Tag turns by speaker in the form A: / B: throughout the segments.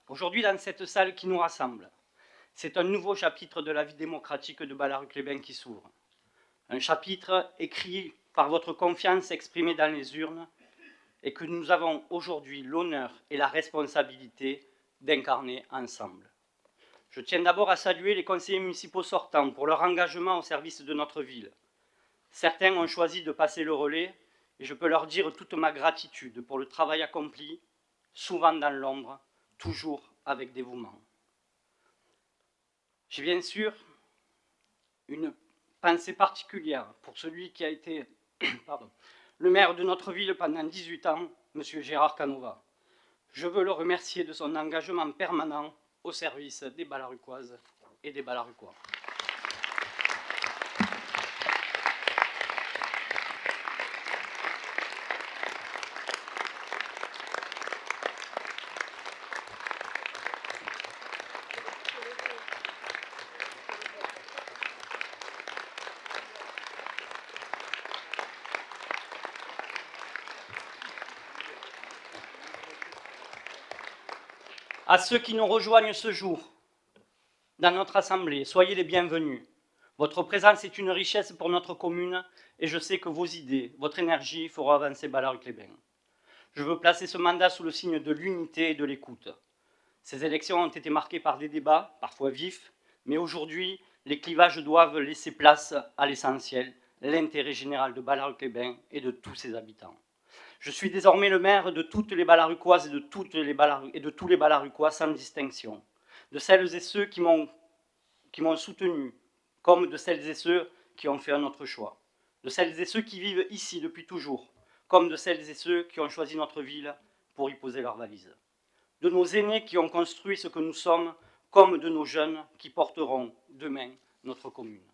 A: Aujourd'hui, dans cette salle qui nous rassemble, c'est un nouveau chapitre de la vie démocratique de Ballaruc-les-Bains qui s'ouvre. Un chapitre écrit par votre confiance exprimée dans les urnes et que nous avons aujourd'hui l'honneur et la responsabilité d'incarner ensemble. Je tiens d'abord à saluer les conseillers municipaux sortants pour leur engagement au service de notre ville. Certains ont choisi de passer le relais et je peux leur dire toute ma gratitude pour le travail accompli, souvent dans l'ombre, toujours avec dévouement. J'ai bien sûr une pensée particulière pour celui qui a été le maire de notre ville pendant 18 ans, M. Gérard Canova. Je veux le remercier de son engagement permanent au service des Ballarucoises et des Ballarucois. À ceux qui nous rejoignent ce jour dans notre assemblée, soyez les bienvenus. Votre présence est une richesse pour notre commune et je sais que vos idées, votre énergie feront avancer Ballaruc-les-Bains. Je veux placer ce mandat sous le signe de l'unité et de l'écoute. Ces élections ont été marquées par des débats, parfois vifs, mais aujourd'hui, les clivages doivent laisser place à l'essentiel, l'intérêt général de Ballaruc-les-Bains et de tous ses habitants. Je suis désormais le maire de toutes les Ballarucoises et de tous les Ballarucois sans distinction, de celles et ceux qui m'ont soutenu, comme de celles et ceux qui ont fait un autre choix, de celles et ceux qui vivent ici depuis toujours, comme de celles et ceux qui ont choisi notre ville pour y poser leurs valises, de nos aînés qui ont construit ce que nous sommes, comme de nos jeunes qui porteront demain notre commune.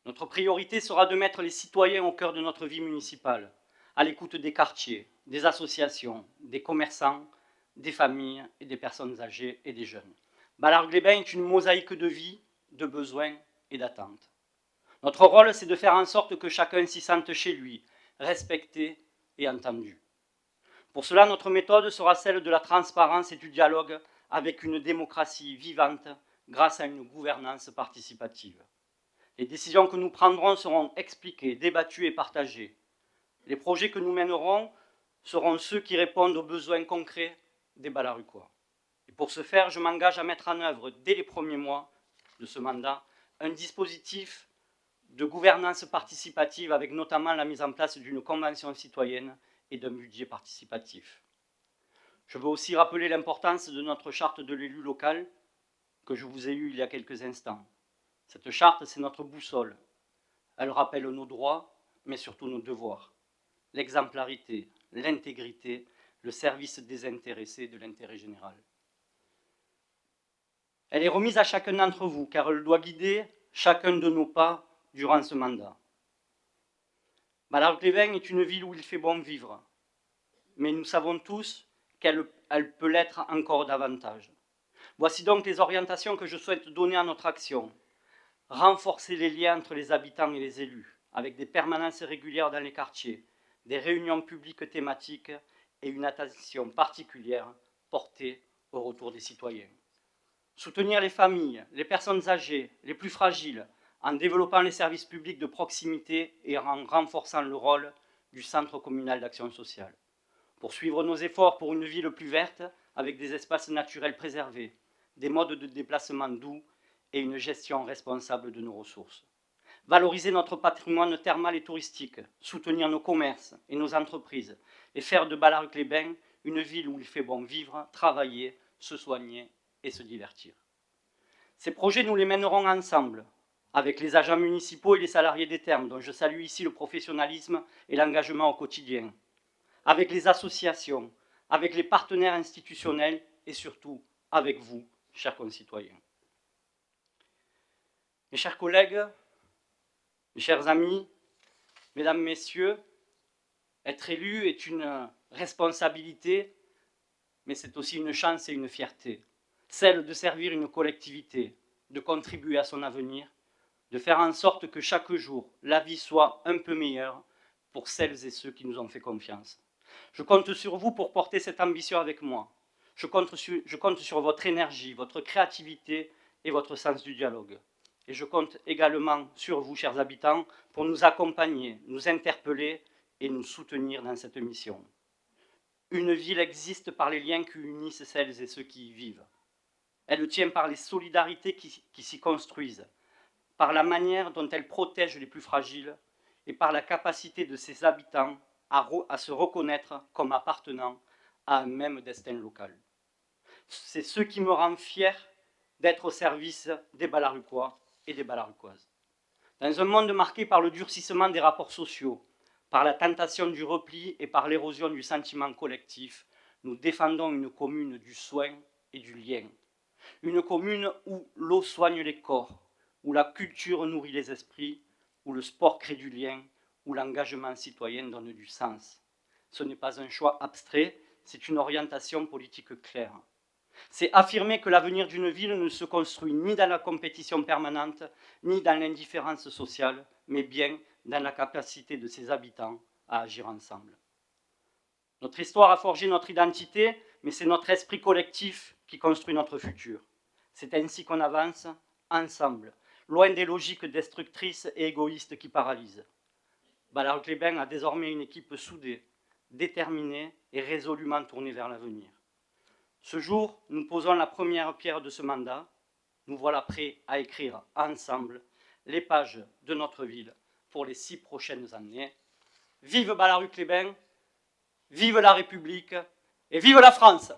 A: Notre priorité sera de mettre les citoyens au cœur de notre vie municipale, à l'écoute des quartiers, des associations, des commerçants, des familles et des personnes âgées et des jeunes. Ballaruc-les-Bains est une mosaïque de vie, de besoins et d'attentes. Notre rôle, c'est de faire en sorte que chacun s'y sente chez lui, respecté et entendu. Pour cela, notre méthode sera celle de la transparence et du dialogue avec une démocratie vivante grâce à une gouvernance participative. Les décisions que nous prendrons seront expliquées, débattues et partagées. Les projets que nous mènerons seront ceux qui répondent aux besoins concrets des Ballarucois. Et pour ce faire, je m'engage à mettre en œuvre, dès les premiers mois de ce mandat, un dispositif de gouvernance participative avec notamment la mise en place d'une convention citoyenne et d'un budget participatif. Je veux aussi rappeler l'importance de notre charte de l'élu local que je vous ai eue il y a quelques instants. Cette charte, c'est notre boussole. Elle rappelle nos droits, mais surtout nos devoirs. L'exemplarité, l'intégrité, le service désintéressé de l'intérêt général. Elle est remise à chacun d'entre vous, car elle doit guider chacun de nos pas durant ce mandat. Ballaruc-les-Bains est une ville où il fait bon vivre, mais nous savons tous qu'elle peut l'être encore davantage. Voici donc les orientations que je souhaite donner à notre action. Renforcer les liens entre les habitants et les élus, avec des permanences régulières dans les quartiers, des réunions publiques thématiques et une attention particulière portée au retour des citoyens. Soutenir les familles, les personnes âgées, les plus fragiles, en développant les services publics de proximité et en renforçant le rôle du Centre communal d'action sociale. Poursuivre nos efforts pour une ville plus verte, avec des espaces naturels préservés, des modes de déplacement doux et une gestion responsable de nos ressources. Valoriser notre patrimoine thermal et touristique, soutenir nos commerces et nos entreprises et faire de Ballaruc-les-Bains une ville où il fait bon vivre, travailler, se soigner et se divertir. Ces projets, nous les mènerons ensemble, avec les agents municipaux et les salariés des thermes, dont je salue ici le professionnalisme et l'engagement au quotidien, avec les associations, avec les partenaires institutionnels et surtout avec vous, chers concitoyens. Mes chers collègues, mes chers amis, mesdames, messieurs, être élu est une responsabilité, mais c'est aussi une chance et une fierté. Celle de servir une collectivité, de contribuer à son avenir, de faire en sorte que chaque jour, la vie soit un peu meilleure pour celles et ceux qui nous ont fait confiance. Je compte sur vous pour porter cette ambition avec moi. Je compte sur votre énergie, votre créativité et votre sens du dialogue. Et je compte également sur vous, chers habitants, pour nous accompagner, nous interpeller et nous soutenir dans cette mission. Une ville existe par les liens qui unissent celles et ceux qui y vivent. Elle tient par les solidarités qui s'y construisent, par la manière dont elle protège les plus fragiles et par la capacité de ses habitants à se reconnaître comme appartenant à un même destin local. C'est ce qui me rend fier d'être au service des Balarucois et des Balarucoises. Dans un monde marqué par le durcissement des rapports sociaux, par la tentation du repli et par l'érosion du sentiment collectif, nous défendons une commune du soin et du lien. Une commune où l'eau soigne les corps, où la culture nourrit les esprits, où le sport crée du lien, où l'engagement citoyen donne du sens. Ce n'est pas un choix abstrait, c'est une orientation politique claire. C'est affirmer que l'avenir d'une ville ne se construit ni dans la compétition permanente, ni dans l'indifférence sociale, mais bien dans la capacité de ses habitants à agir ensemble. Notre histoire a forgé notre identité, mais c'est notre esprit collectif qui construit notre futur. C'est ainsi qu'on avance, ensemble, loin des logiques destructrices et égoïstes qui paralysent. Ballaruc-les-Bains a désormais une équipe soudée, déterminée et résolument tournée vers l'avenir. Ce jour, nous posons la première pierre de ce mandat. Nous voilà prêts à écrire ensemble les pages de notre ville pour les 6 prochaines années. Vive Ballaruc-les-Bains, vive la République et vive la France!